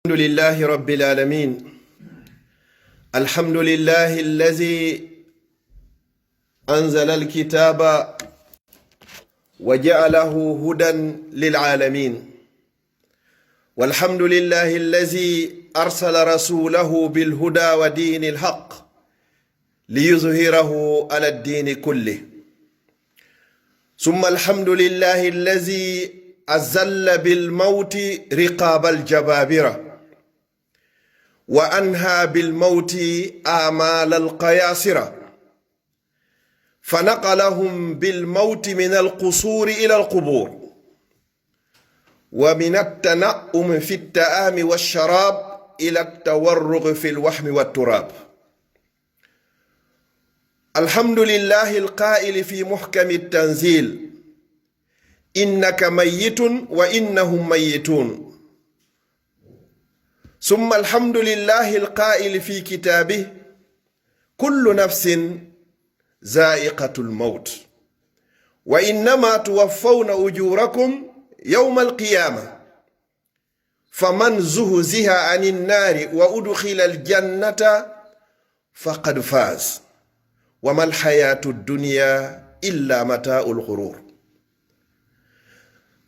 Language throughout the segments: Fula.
الحمد لله رب العالمين. الحمد لله الذي أنزل الكتاب وجعله هدى للعالمين، والحمد لله الذي أرسل رسوله بالهدى ودين الحق ليظهره على الدين كله. ثم الحمد لله الذي أزل بالموت رقاب الجبابرة وأنهى بالموت آمال القياصرة، فنقلهم بالموت من القصور إلى القبور، ومن التنعم في الطعام والشراب إلى التورغ في الوحم والتراب. الحمد لله القائل في محكم التنزيل: إنك ميت وإنهم ميتون. ثم الحمد لله القائل في كتابه: كل نفس ذائقة الموت وإنما توفون أجوركم يوم القيامة، فمن زهزها عن النار وأدخل الجنة فقد فاز، وما الحياة الدنيا إلا متاع الغرور.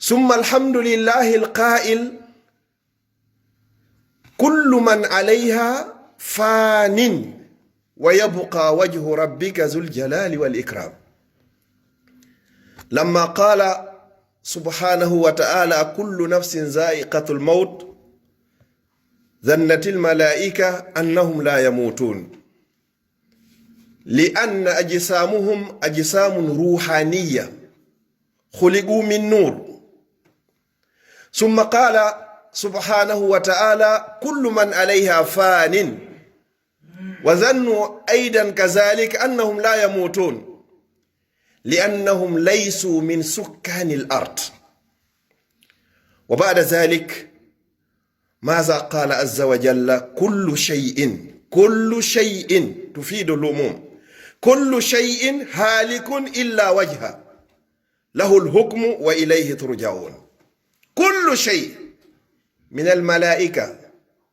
ثم الحمد لله القائل: كل من عليها فان ويبقى وجه ربك ذو الجلال والإكرام. لما قال سبحانه وتعالى: كل نفس ذائقة الموت، ظنت الملائكة أنهم لا يموتون، لأن أجسامهم أجسام روحانية خلقوا من نور. ثم قال سبحانه وتعالى: كل من عليها فان، وظنوا أيضا كذلك أنهم لا يموتون، لأنهم ليسوا من سكان الأرض. وبعد ذلك ماذا قال عز وجل؟ كل شيء تفيد العموم، كل شيء هالك إلا وجهه له الحكم وإليه ترجعون. كل شيء من الملائكة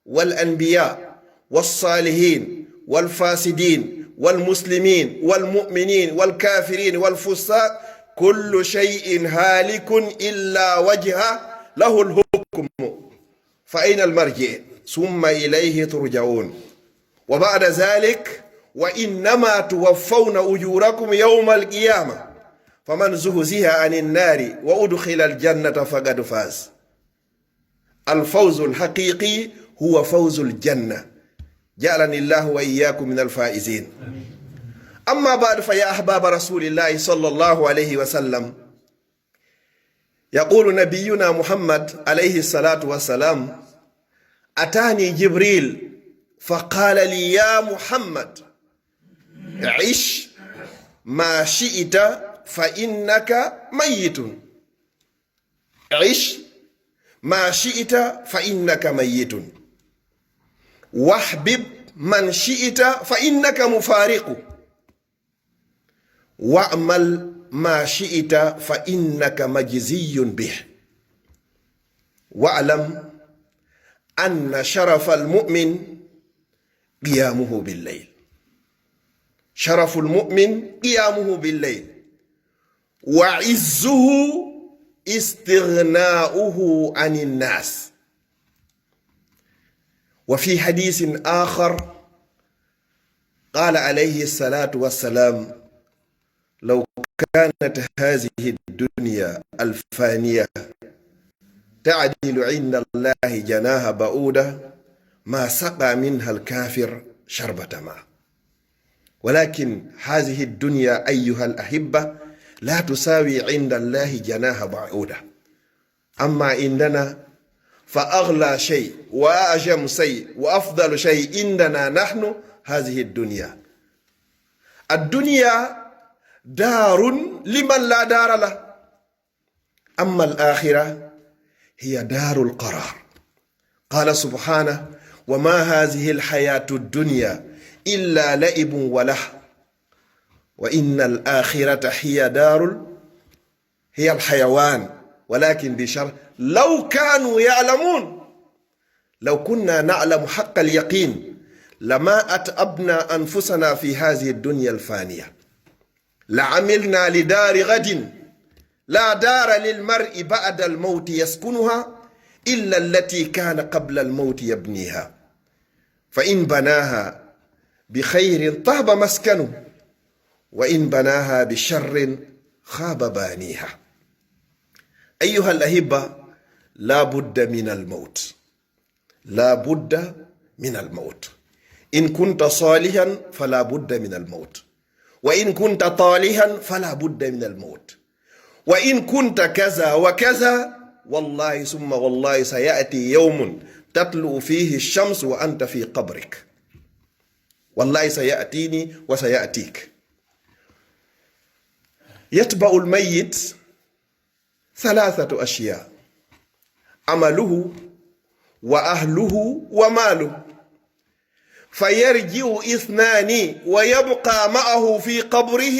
والأنبياء والصالحين والفاسدين والمسلمين والمؤمنين والكافرين والفساق، كل شيء هالك إلا وجهه له الحكم، فأين المرجع؟ ثم إليه ترجعون. وبعد ذلك: وإنما توفون أجوركم يوم القيامة، فمن زهزها عن النار وأدخل الجنة فقد فاز. الفوز الحقيقي هو فوز الجنة، جعلني الله وإياكم من الفائزين. أما بعد، فيا أحباب رسول الله صلى الله عليه وسلم، يقول نبينا محمد عليه الصلاة والسلام: أتاني جبريل فقال لي: يا محمد، عش ما شئت فإنك ميت، عش ما شئت فإنك ميت، واحبب من شئت فإنك مفارق، واعمل ما شئت فإنك مجزي به، واعلم أن شرف المؤمن قيامه بالليل. شرف المؤمن قيامه بالليل، وعزه استغناؤه عن الناس. وفي حديث آخر قال عليه الصلاة والسلام: لو كانت هذه الدنيا الفانية تعدل عند الله جناح بعوضة ما سقى منها الكافر شربة ماء. ولكن هذه الدنيا أيها الأحبة لا تساوي عند الله جناح بعوضة. أما عندنا فأغلى شيء وأعجم شيء وأفضل شيء عندنا نحن هذه الدنيا. الدنيا دار لمن لا دار له، أما الآخرة هي دار القرار. قال سبحانه: وما هذه الحياة الدنيا إلا لعب وله، وإن الآخرة هي الحيوان، ولكن بشر لو كانوا يعلمون لو كنا نعلم حق اليقين لما أتعبنا أنفسنا في هذه الدنيا الفانية، لعملنا لدار غد لا دار للمرء بعد الموت يسكنها إلا التي كان قبل الموت يبنيها، فإن بناها بخير طاب مسكنه، وإن بناها بشر خاب بانيها. أيها الأحبة، لا بد من الموت، لا بد من الموت. إن كنت صالحا فلا بد من الموت، وإن كنت طالحا فلا بد من الموت، وإن كنت كذا وكذا والله ثم والله سيأتي يوم تطلع فيه الشمس وأنت في قبرك، والله سيأتيني وسيأتيك. يتبع الميت ثلاثة أشياء: عمله وأهله وماله، فيرجع اثنان ويبقى معه في قبره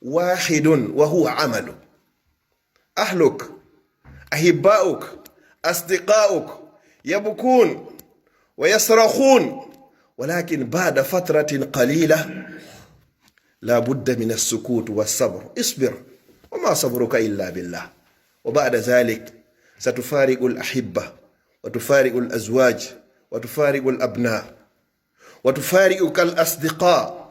واحد وهو عمله. أهلك، أحباؤك، أصدقاؤك يبكون ويصرخون، ولكن بعد فترة قليلة لا بد من السكوت والصبر. اصبر وما صبرك إلا بالله. وبعد ذلك ستفارق الأحبة، وتفارق الأزواج، وتفارق الأبناء، وتفارقك الأصدقاء،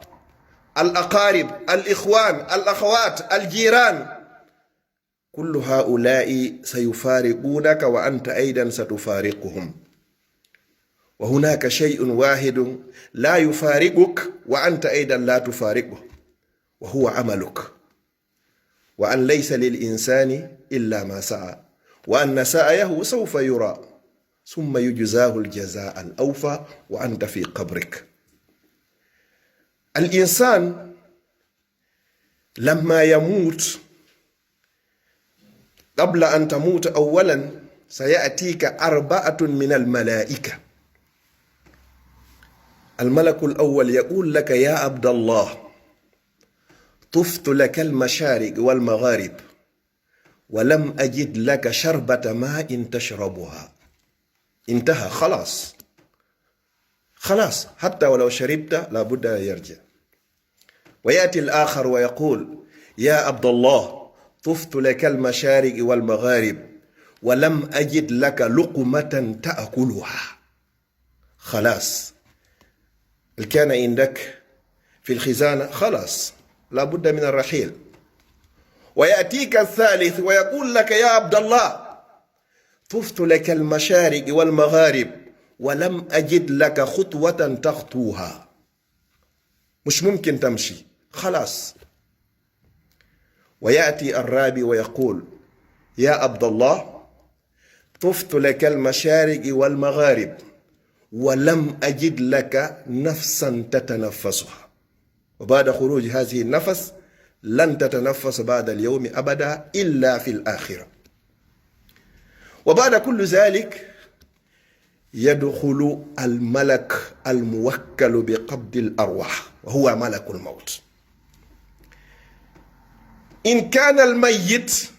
الأقارب، الإخوان، الأخوات، الجيران، كل هؤلاء سيفارقونك وأنت أيضا ستفارقهم. وهناك شيء واحد لا يفارقك وأنت أيضا لا تفارقه، وهو عملك، وأن ليس للإنسان إلا ما سعى، وأن سعيه سوف يرى ثم يجزاه الجزاء الأوفى وأنت في قبرك. الإنسان لما يموت، قبل أن تموت أولا سيأتيك 4 من الملائكة. الملك الأول يقول لك: يا عبد الله، طفت لك المشارق والمغارب ولم أجد لك شربة ماء تشربها. انتهى، خلاص، حتى ولو شربت لابد أن يرجع. ويأتي الآخر ويقول: يا عبد الله، طفت لك المشارق والمغارب ولم أجد لك لقمة تأكلها. خلاص، كان عندك في الخزانة، خلاص لابد من الرحيل. ويأتيك الثالث ويقول لك: يا عبد الله، طفت لك المشارق والمغارب ولم أجد لك خطوة تخطوها، مش ممكن تمشي، خلاص. ويأتي الرابع ويقول: يا عبد الله، طفت لك المشارق والمغارب ولم أجد لك نفسا تتنفسها، وبعد خروج هذه النفس لن تتنفس بعد اليوم أبدا إلا في الآخرة. وبعد كل ذلك يدخل الملك الموكل بقبض الأرواح، وهو ملك الموت. إن كان الميت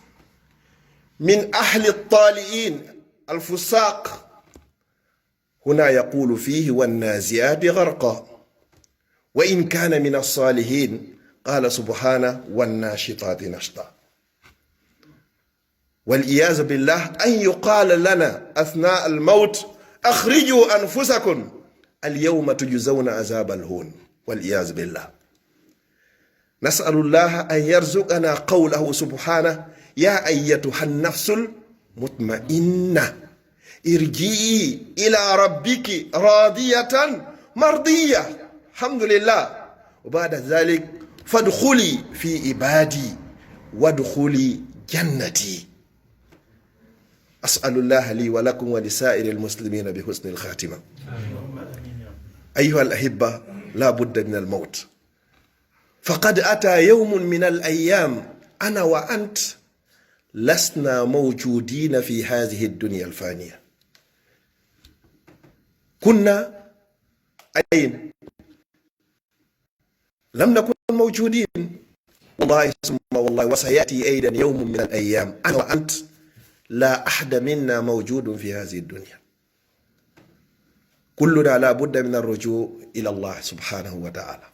من أهل الطالئين الفساق، هنا يقول فيه: والنازعات غرقا. وإن كان من الصالحين قال سبحانه: والناشطات نشطا. والعياذ بالله أن يقال لنا أثناء الموت: أخرجوا أنفسكم اليوم تجزون عذاب الهون، والعياذ بالله. نسأل الله أن يرزقنا قوله سبحانه: يا أيتها النفس المطمئنة ارجعي إلى ربك راضية مرضية. الحمد لله. وبعد ذلك فادخلي في عبادي وادخلي جنتي. أسأل الله لي ولكم ولسائر المسلمين بحسن الخاتمة. أيها الأحبة، لا بد من الموت، فقد أتى يوم من الأيام أنا وأنت لسنا موجودين في هذه الدنيا الفانية. كنا أين؟ لم نكن موجودين، والله ثم والله. وسيأتي أيضا يوم من الأيام أنا وأنت لا أحد منا موجود في هذه الدنيا. كلنا لا بد من الرجوع إلى الله سبحانه وتعالى.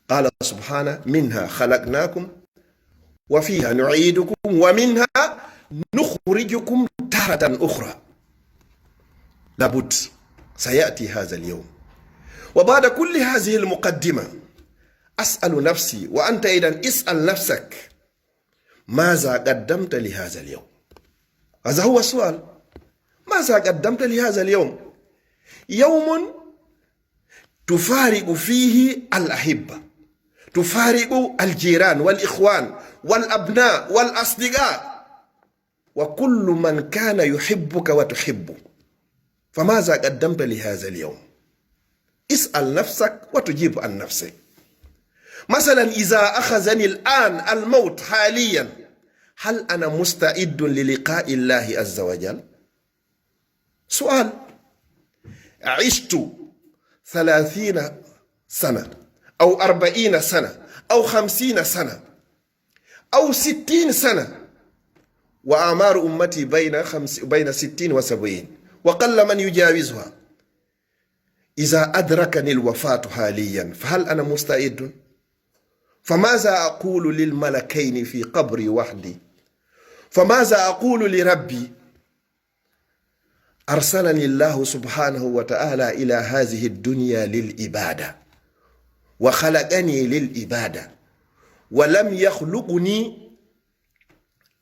قال سبحانه: منها خلقناكم وفيها نعيدكم ومنها نخرجكم تارة أخرى. لابد سيأتي هذا اليوم. وبعد كل هذه المقدمة أسأل نفسي وأنت أيضا اسأل نفسك: ماذا قدمت لهذا اليوم؟ هذا هو السؤال. ماذا قدمت لهذا اليوم؟ يوم تفارق فيه الأحبة، تفارق الجيران والإخوان والأبناء والأصدقاء وكل من كان يحبك وتحبه. فماذا قدمت لهذا اليوم؟ اسأل نفسك وتجيب عن نفسك. مثلا إذا أخذني الآن الموت حاليا، هل أنا مستعد للقاء الله عز وجل؟ سؤال. عشت 30 سنة أو 40 سنة أو 50 سنة أو 60 سنة، وأعمار أمتي بين 60 و70 وقل من يجاوزها. إذا أدركني الوفاة حاليا فهل أنا مستعد؟ فماذا أقول للملكين في قبري وحدي؟ فماذا أقول لربي؟ أرسلني الله سبحانه وتعالى إلى هذه الدنيا للإبادة، وخلقني للإبادة، ولم يخلقني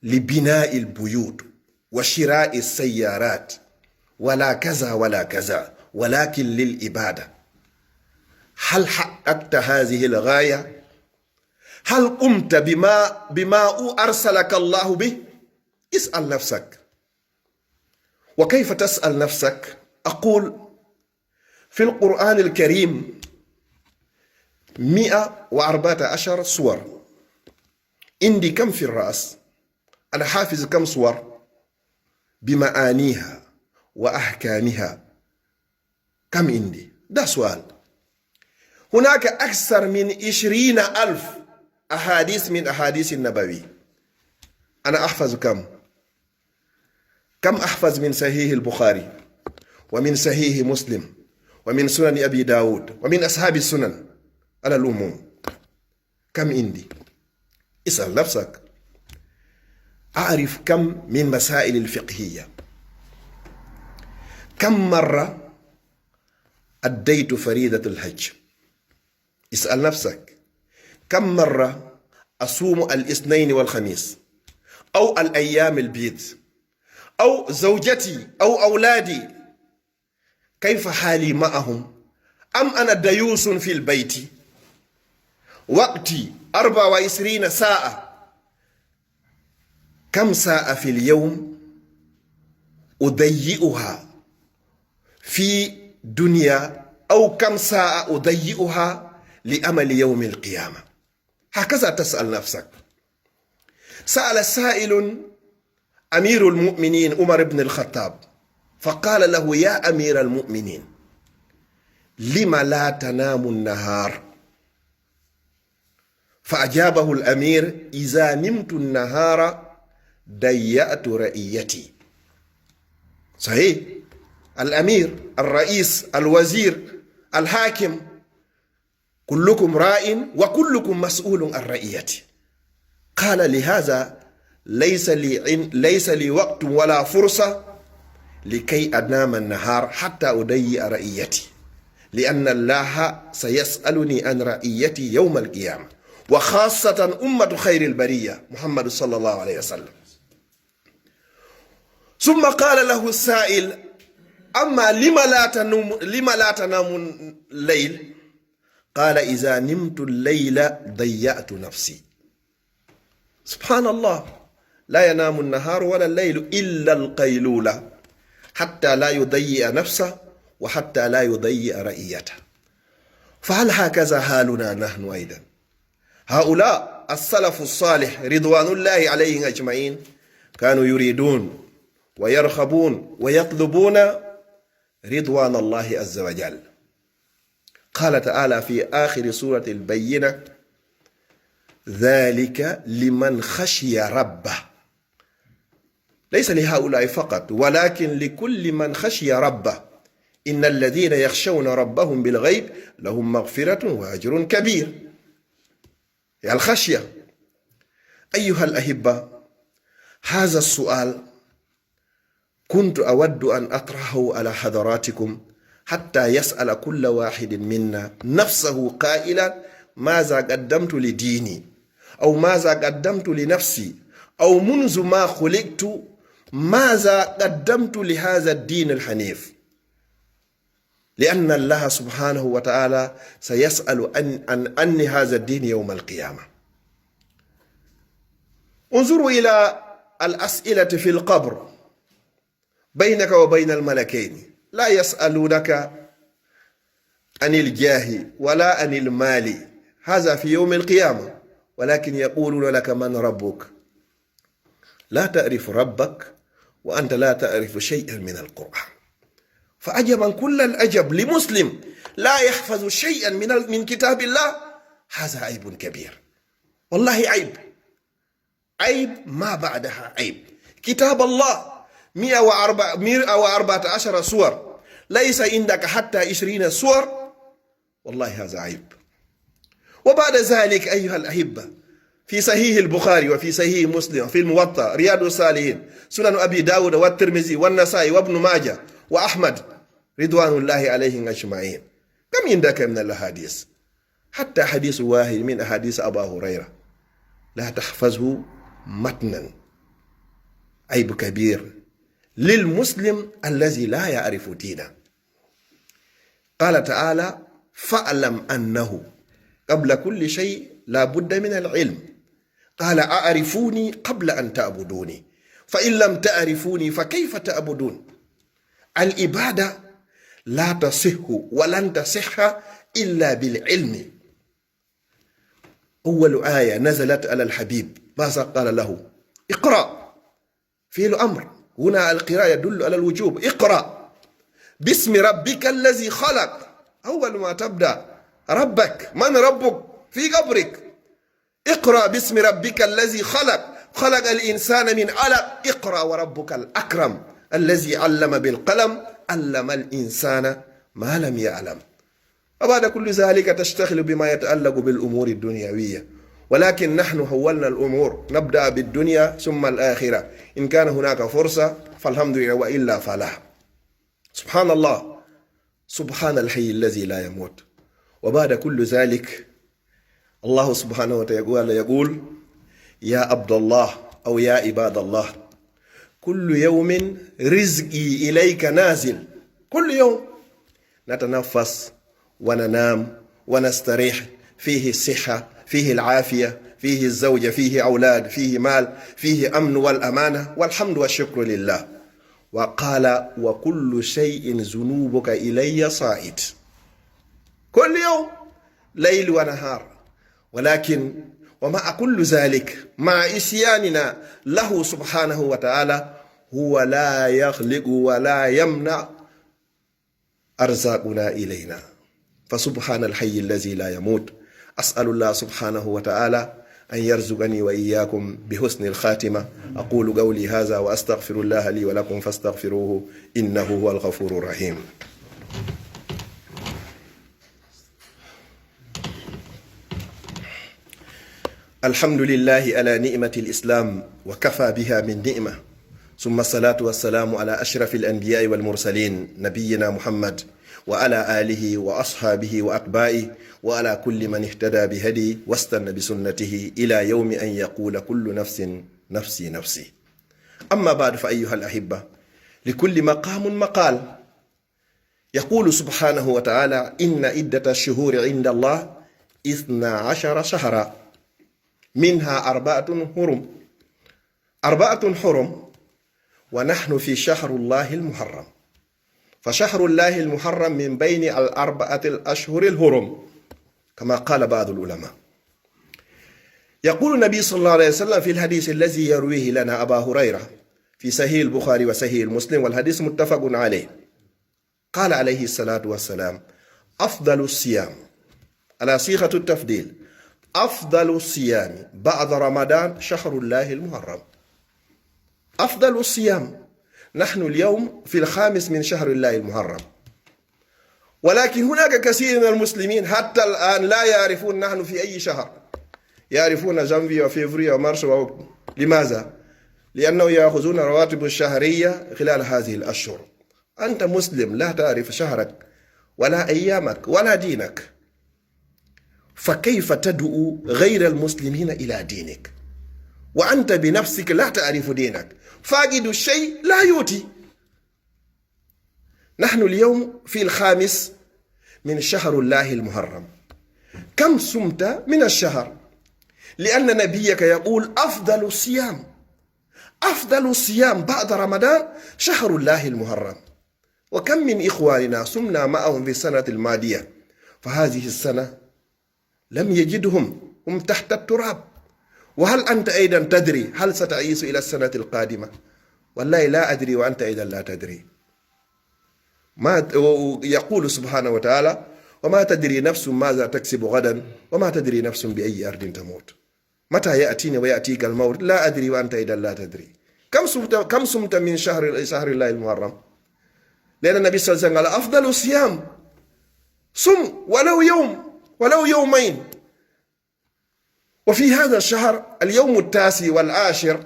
لبناء البيوت وشراء السيارات ولا كذا ولا كذا، ولكن للإبادة. هل حققت هذه الغاية؟ هل قمت بما أرسلك الله به؟ اسأل نفسك. وكيف تسأل نفسك؟ أقول في القرآن الكريم 114 سور. عندي كم في الرأس؟ أنا حافظ كم سور بمعانيها وأحكامها؟ كم عندي؟ ده سؤال. هناك أكثر من 20,000 أحاديث من أحاديث النبوي. أنا أحفظ كم أحفظ من صحيح البخاري ومن صحيح مسلم ومن سنن أبي داود ومن أصحاب السنن على العموم؟ كم عندي؟ اسأل نفسك. أعرف كم من مسائل الفقهية؟ كم مرة أديت فريضة الحج؟ اسأل نفسك. كم مرة أصوم الاثنين والخميس أو الأيام البيض؟ أو زوجتي أو أولادي كيف حالي معهم؟ أم أنا ديوس في البيت؟ وقتي 24 ساعة. كم ساعة في اليوم أضيئها في دنيا، أو كم ساعة أضيئها لأمل يوم القيامة؟ هكذا تسأل نفسك. سأل سائل أمير المؤمنين عمر بن الخطاب فقال له: يا أمير المؤمنين، لم لا تنام النهار؟ فأجابه الأمير: إذا نمت النهار ضيعت رعيتي. صحيح. الأمير، الرئيس، الوزير، الحاكم، كلكم راء وكلكم مسؤول عن رعيته. قال: لهذا ليس لي وقت ولا فرصة لكي أنام النهار حتى أضيع رعيتي، لأن الله سيسألني عن رعيتي يوم القيامة، وخاصة أمة خير البرية محمد صلى الله عليه وسلم. ثم قال له السائل: أما لما لا تنام الليل؟ قال: إذا نمت الليل ضيعت نفسي. سبحان الله. لا ينام النهار ولا الليل إلا القيلولة، حتى لا يضيع نفسه وحتى لا يضيع رعيته. فهل هكذا حالنا نحن أيضا؟ هؤلاء السلف الصالح رضوان الله عليهم أجمعين كانوا يريدون ويرغبون ويطلبون رضوان الله عز وجل. قال تعالى في آخر سورة البينة: ذلك لمن خشي ربه. ليس لهؤلاء فقط، ولكن لكل من خشي ربه. إن الذين يخشون ربهم بالغيب لهم مغفرة وأجر كبير. يا الخشية. أيها الأحبة، هذا السؤال كنت أود أن أطرحه على حضراتكم حتى يسأل كل واحد منا نفسه قائلا: ماذا قدمت لديني؟ أو ماذا قدمت لنفسي؟ أو منذ ما خلقت ماذا قدمت لهذا الدين الحنيف؟ لأن الله سبحانه وتعالى سيسأل عن هذا الدين يوم القيامة. انظروا إلى الأسئلة في القبر بينك وبين الملكين، لا يسألونك عن الجاه ولا عن المال، هذا في يوم القيامة، ولكن يقولون لك: من ربك؟ لا تعرف ربك وأنت لا تعرف شيئا من القرآن. فعجبا كل العجب لمسلم لا يحفظ شيئا من كتاب الله، هذا عيب كبير، والله عيب، عيب ما بعدها عيب. كتاب الله 114 سور، ليس عندك حتى 20 سور، والله هذا عيب. وبعد ذلك أيها الأحبة، في صحيح البخاري وفي صحيح مسلم وفي الموطأ، رياض الصالحين، سنن أبي داود والترمذي والنسائي وابن ماجه وأحمد رضوان الله عليهم أجمعين، كم عندك من الأحاديث؟ حتى حديث واحد من أحاديث أبا هريرة لا تحفظه متنا، عيب كبير للمسلم الذي لا يعرف دينه. قال تعالى: فاعلم أنه قبل كل شيء لا بد من العلم. قال: أعرفوني قبل أن تعبدوني، فإن لم تعرفوني فكيف تعبدون؟ العبادة لا تصح ولن تصح إلا بالعلم. أول آية نزلت على الحبيب ماذا قال له؟ اقرأ، فعل أمر، هنا القراءة يدل على الوجوب. اقرأ باسم ربك الذي خلق. أول ما تبدأ ربك، من ربك؟ في قبرك. اقرأ باسم ربك الذي خلق، خلق الإنسان من علق. اقرأ وربك الأكرم الذي علم بالقلم، علم الإنسان ما لم يعلم. وبعد كل ذلك تشتغل بما يتعلق بالأمور الدنيوية، ولكن نحن حولنا الأمور، نبدأ بالدنيا ثم الآخرة، إن كان هناك فرصة فالحمد لله وإلا فلا. سبحان الله، سبحان الحي الذي لا يموت. وبعد كل ذلك الله سبحانه وتعالى يقول: يا عبد الله أو يا عباد الله، كل يوم رزقي إليك نازل. كل يوم نتنفس وننام ونستريح، فيه الصحة، فيه العافية، فيه الزوجة، فيه أولاد، فيه مال، فيه أمن والأمانة، والحمد والشكر لله. وقال: وكل شيء ذنوبك إلي صائد. كل يوم ليل ونهار، ولكن ومع كل ذلك، مع إسياننا له سبحانه وتعالى، هو لا يخلق ولا يمنع أرزاقنا إلينا. فسبحان الحي الذي لا يموت. أسأل الله سبحانه وتعالى أن يرزقني وإياكم بحسن الخاتمة. أقول قولي هذا وأستغفر الله لي ولكم فاستغفروه إنه هو الغفور الرحيم. الحمد لله على نعمة الإسلام وكفى بها من نعمة، ثم الصلاة والسلام على أشرف الأنبياء والمرسلين نبينا محمد وعلى آله وأصحابه وأتباعه وعلى كل من اهتدى بهدي واستنى بسنته إلى يوم أن يقول كل نفس نفسي نفسي. أما بعد، فأيها الأحبة، لكل مقام مقال. يقول سبحانه وتعالى: إن عدة الشهور عند الله 12 شهرا منها 4 حرم. 4 حرم، ونحن في شهر الله المحرم. فشهر الله المحرم من بين 4 الأشهر الحرم كما قال بعض العلماء. يقول النبي صلى الله عليه وسلم في الحديث الذي يرويه لنا أبا هريرة في صحيح البخاري وصحيح المسلم، والحديث متفق عليه، قال عليه الصلاة والسلام: أفضل الصيام، على صيغة التفضيل، أفضل الصيام بعد رمضان شهر الله المحرم. أفضل الصيام، نحن اليوم في 5 من شهر الله المحرم، ولكن هناك كثير من المسلمين حتى الآن لا يعرفون نحن في أي شهر. يعرفون جانفي وفيفري ومارس لماذا؟ لأنه يأخذون رواتب الشهرية خلال هذه الأشهر. أنت مسلم لا تعرف شهرك ولا أيامك ولا دينك، فكيف تدعو غير المسلمين إلى دينك وأنت بنفسك لا تعرف دينك؟ فاقد الشيء لا يؤتي. نحن اليوم في 5 من شهر الله المحرم. كم صمت من الشهر؟ لأن نبيك يقول أفضل الصيام بعد رمضان شهر الله المحرم. وكم من إخواننا صمنا معهم في السنة الماضية، فهذه السنة لم يجدهم، هم تحت التراب. وهل أنت أيضا تدري هل ستعيش إلى السنة القادمة؟ والله لا أدري وأنت أيضا لا تدري. ما يقول سبحانه وتعالى: وما تدري نفس ماذا تكسب غدا وما تدري نفس بأي أرض تموت. متى يأتيني ويأتيك الموت؟ لا أدري وأنت أيضا لا تدري. كم صمت من شهر الله المحرم؟ لأن النبي صلى الله عليه وسلم قال: أفضل الصيام صم ولو يوم ولو يومين. وفي هذا الشهر اليوم 9 والعاشر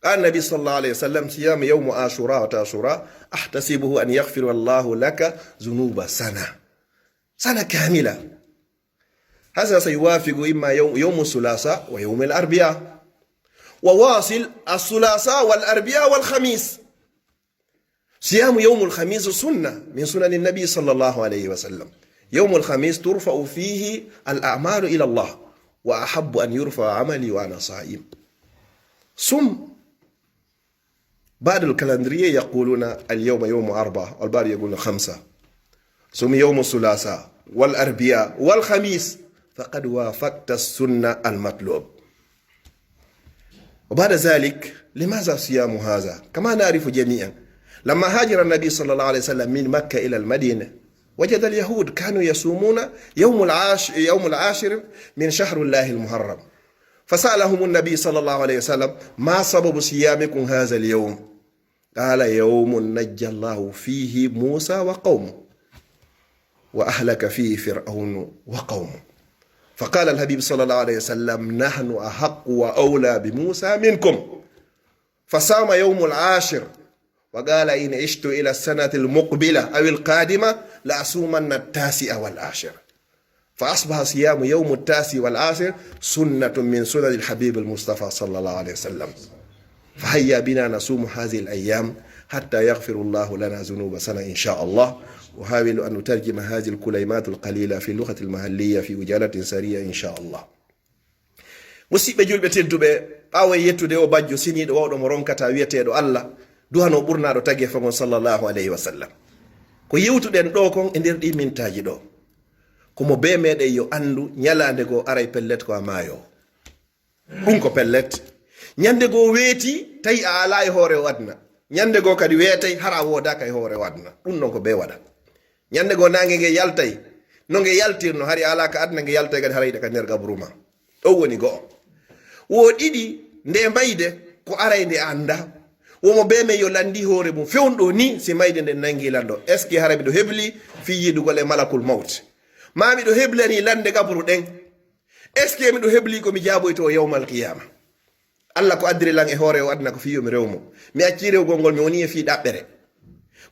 قال النبي صلى الله عليه وسلم: صيام يوم عاشوراء وتاشوراء أحتسبه أن يغفر الله لك ذنوب سنة كاملة. هذا سيوافق إما يوم الثلاثاء ويوم الأربعاء، وواصل الثلاثاء والأربعاء والخميس. صيام يوم الخميس سنة من سنن النبي صلى الله عليه وسلم. يوم الخميس ترفع فيه الأعمال إلى الله، وأحب أن يرفع عملي وأنا صائم. صم. بعد الكالندرية يقولون اليوم يوم 4 والبعض يقولون 5. صم يوم الثلاثاء والأربعاء والخميس فقد وافقت السنة المطلوب. وبعد ذلك لماذا صيام هذا؟ كما نعرف جميعا لما هاجر النبي صلى الله عليه وسلم من مكة إلى المدينة وجد اليهود كانوا يصومون يوم العاشر من شهر الله المحرم، فسألهم النبي صلى الله عليه وسلم: ما سبب صيامكم هذا اليوم؟ قال: يوم نجى الله فيه موسى وقومه وأهلك فيه فرعون وقومه. فقال الحبيب صلى الله عليه وسلم: نحن أحق وأولى بموسى منكم. فصام يوم العاشر وقال: إن عشت إلى السنة المقبلة أو القادمة لأصومن 9 والعاشر. فأصبح صيام يوم 9 والعاشر سنة من سنن الحبيب المصطفى صلى الله عليه وسلم. فهيا بنا نصوم هذه الأيام حتى يغفر الله لنا ذنوب سنة إن شاء الله. أحاول أن نترجم هذه الكلمات القليلة في اللغة المحلية في وجالة سريعة إن شاء الله. musidɓe julɓe tedduɓe ɓaawo yettude o bajjo siniiɗo wawɗo mo ronkata wiyeteeɗo Allah duhano ɓurnaɗo tagi fagon sallallahu alayhi wa sallam. ko yewtuɗen ɗo kon e nder ɗi mintaji ɗo komo be meɗen yo andu ñalande goo aray pellet ko a maayo. ɗum ko pellet. ñande goo weeti tawi a ala e hoore o adna, ñande goo kadi weetay hara wodaka e hoore o adna. ɗum noon ko be waɗa. ñande goo nange nge yaltay no nge yaltirno hari ala ka adna nge yaltay kadi harayɗa ka nder gabruma. ɗo woni go'o. wo ɗiɗi nde mayde ko aray nde anda. womo be men yo landi hoore mum fewnɗo ni si mayde nde nangi lando est ce que hara miɗo hebli fi yidugol e malakul maut, ma miɗo heblani lande gabru ɗen, est ce que miɗo hebli komi jaaboyto yawmal qiyama. Allah ko addiri lan e hoore o adna ko fiyomi rewmo, mi acci rewgol ngol mi woni e fi ɗaɓɓere.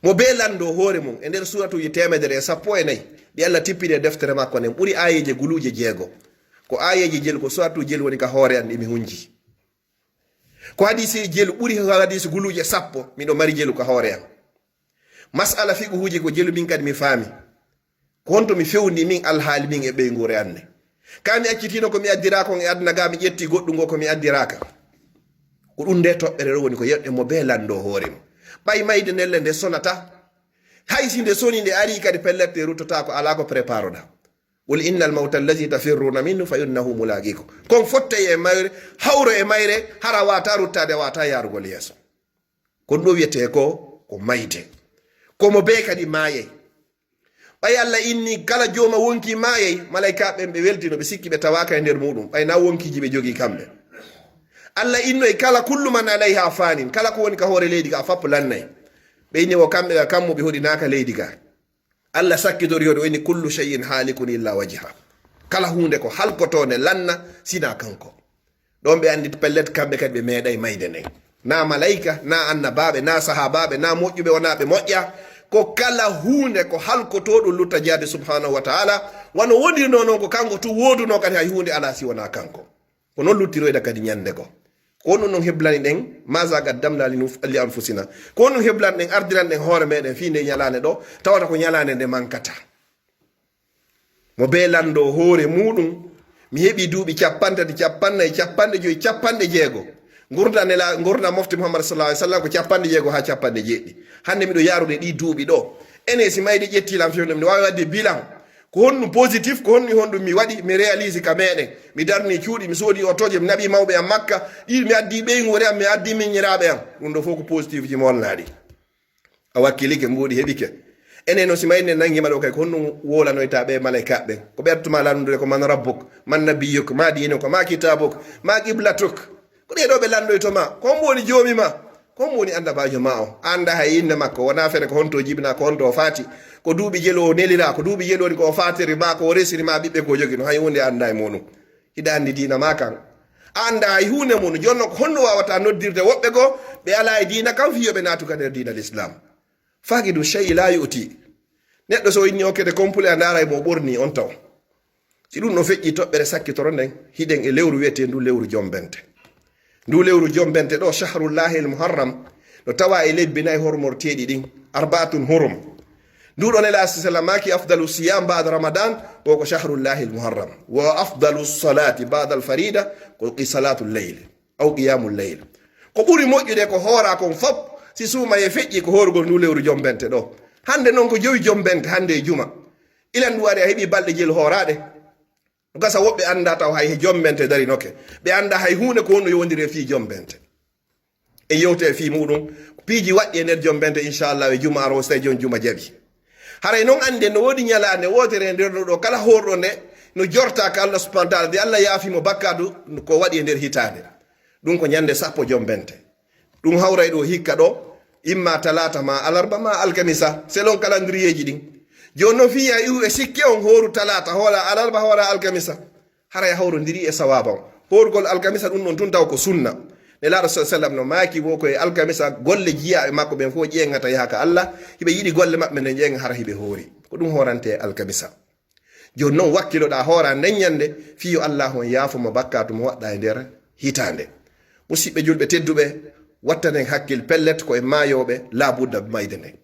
mo be lando hoore mum e nder suratuji 114 ɗi Allah tippide deftere makko nden ɓuri ayeje guluje 6 ko ayeji jel ko suratu jel woni ka hoore an ɗimi hunji, ko hadisi jelu ɓuri hadisi guluje 10 miɗo mari jelu ka hoore an. masala fiqu huji ko jelu min kadi mi faami ko honto mi fewndi min alhaali min e ɓeygure anne. ka mi accitino ko mi addira kon e aduna ga mi ƴetti goɗɗungo ko mi addiraka. ko ɗum nde toɓɓere ɗo woni ko yeɗɗe mo be lando hoore mo. ɓay mayde ndelle nde sonata, hay si nde soni nde ari kadi pellette ruttota ko ala ko préparoɗa. wol innal mawta allazi tafirruna minhu fa innahu mulaqikum. kon fotta e mayre hawro e mayre hara wata ruttade wata yarugol yeeso. kon ɗo wiyete ko mayde komo be kadi maayey. ɓay Allah inni kala jooma wonki maayey malaikaɓe ɓe weltino ɓe sikki ɓe tawaka e nder muɗum, ɓay na wonkiji ɓe jogi kamɓe. Allah inno e kala kullu man alayha fanin, kala ko woni ka hoore leydi ka fappo lannay. ɓe inni o kamɓe kammu ɓe hoɗinaka leydi ga. allah sakkitori yoɗo woni kullu cheyin halikun illa wajha, kala hunde ko halkotone lanna sina kanko. ɗon ɓe andi pellet kamɓe kadi ɓe meeɗay mayde nden, na malaika na annabaɓe na sahabaɓe na moƴƴuɓe wonaɓe moƴƴa, ko kala hunde ko halkotoɗo lutta jaade subhanahu wa taala, wano wonirno noon ko kanko tu woduno kadi hay hunde ala si wona kanko. ko noon luttiroyɗa kadi ñande ko ɗum noon heblani ɗen masa gaddamna li anfusina, ko ɗum heblani ɗen ardiran ɗen hoore meɗen fi nde ñalande ɗo tawata ko ñalande nde mankata. mo be lando hoore muɗum mi heɓi duuɓi 30, 40, 50, 56 gurda mofti Muhammad sallallahu alaihi wasallam ko 56 ha 57. hande miɗo yarude ɗi duuɓi ɗo, ene si maydi ƴettilam fewne mi wawi wadde bilan ko honɗum positif, ko honɗum mi waɗi mi réalise ka meɗen, mi darni cuuɗi, mi soodi otoje, mi naɓi mawɓe am makka ɗi, mi addi ɓeygore am, mi addi miñiraɓe am, ɗum ɗo fof ko positif ji molnaɗi. a wakkilike mboɗi heɓike enen no si mayde nangima ɗo kay ko honɗum wolanoytaɓe malaikaɓe ɓen ko ɓertuma landude ko man rabbuk man nabiyuk ma dinuk ma kitabuk ma qiblatuk, ko ɗeɗo ɓe landoytoma, ko mboni joomi ma, ko mboni andabajo ma o, anda hay inde makko, wona fene ko honto jibina, ko honto o faati, ko duuɓi jelo o nelira, ko duuɓi jeloni ko o fatiri ma, ko o resiri ma ɓiɓɓe ko jogi no hay hunde anda e monum. hiɗa andi dina ma kan, anda hay hunde mum, jonno ko honno wawata noddirde woɓɓe go ɓe ala e dina kam fiyoɓe natuka nder dina l'islam. faqidu shey la yu'ti, neɗɗo so inni okkede complet a ndara e mo ɓorni on taw. si ɗum no feƴƴi toɓɓere sakkitoro nden hiɗen e lewru wiyete ndu lewru jombente. ndu lewru jombente ɗo shahrullahi l muharram no tawa e lebbi nayi hormorteɗi ɗin arbaatun hurum. nduɗo nela sallam maki afdalu siyam bada ramadan ko shahrullahi l muharram, wa afdalu salati bada al farida ko salatu lleyl aw qiyamu lleyl. ko ɓuri moƴƴude ko hoora kon fop si suuma e feƴƴi ko horgol ndu lewru jombente ɗo. hande noon ko jowi jombente hande e juma ilan ndu wari a heeɓi balɗe jeel hoorade gasa woɓɓe anda taw hay jombente dari noke, ɓe anda hay hunde ko honno yowdiri fi jombente e yewte fi muɗum piiji waɗɗi e nder jombente inchallah e juma aro so tawi jon juma jaɓi. haray noon ande no woodi ñalande wotere nder ɗo kala horɗo nde no jorta ka Allah subhanahu wa ta'ala de Allah yaafimo bakkadu ko waɗi e nder hitande ɗum ko ñande 10 jombente. ɗum hawray ɗo hikka ɗo imma talata ma alarba ma alkamisa selon calendrier ji ɗin. joni noon fiya iwu e sikke on horu talata hoora alarba hoora alkamisa haray hawrodiri e sawaba on. horgol alkamisa ɗum ɗon tun taw ko sunna. nelaɗo sa sallam no maaki wo koye alkamisa golle jiya e makko ɓen fof ƴeengata yahaka Allah hiɓe yiɗi golle maɓɓe nde ƴeenga hara hiɓe hoori ko ɗum horante alkamisa. joni noon wakkiloɗa hoora ndeññande fiyo Allah on yaafoma bakkatu mo waɗɗa e nder hitande. musidɓe julɓe tedduɓe wattanen hakkil pellet koye maayoɓe laabudda mayde nden.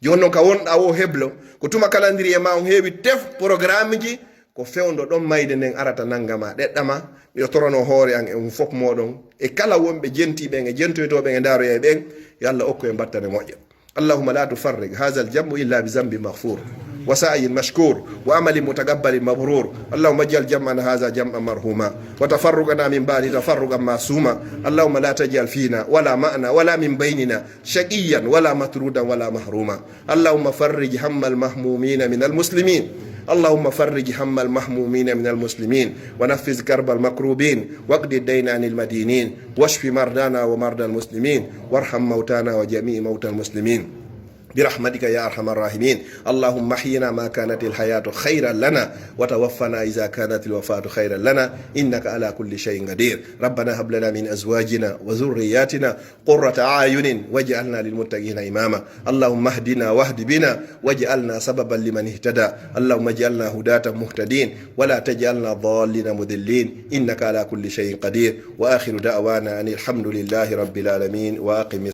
joni noon ka wonɗa o heblo ko tuma calendrier ma on heewi tef programme ji ko fewndo ɗon mayde nden arata nangama ɗeɗɗama. miɗo torono hoore an e fof moɗon e kala wonɓe jentiɓen e jentoytoɓen e ndaroya e ɓen yo Allah okku e battane moƴƴa. allahuma la tufarrig hadha aljambu illa bi zambi maghfur wa sa'yin mashkur wa amalin mutaqabbalin mabrur. allahuma ij'al jam'ana hadha jam'an marhuma wa tafarruqana min ba'di tafarruqan ma'suma. allahuma la taj'al fina wala ma'na wala min baynina shaqiyyan wala matrudan wala mahruma. allahuma farrij hammal mahmumina min almuslimin. اللهم فرج هم المهمومين من المسلمين ونفذ كرب المكروبين واقض الدين عن المدينين واشف مرضانا ومرضى المسلمين وارحم موتانا وجميع موتى المسلمين برحمتك يا أرحم الراحمين. اللهم احينا ما كانت الحياة خيرا لنا وتوفنا إذا كانت الوفاة خيرا لنا إنك على كل شيء قدير. ربنا هب لنا من أزواجنا وذرياتنا قرة أعين واجعلنا للمتقين إماما. اللهم اهدنا واهد بنا واجعلنا سببا لمن اهتدى. اللهم اجعلنا هداة مهتدين ولا تجعلنا ضالين مذلين إنك على كل شيء قدير. وآخر دعوانا أن الحمد لله رب العالمين. وأقم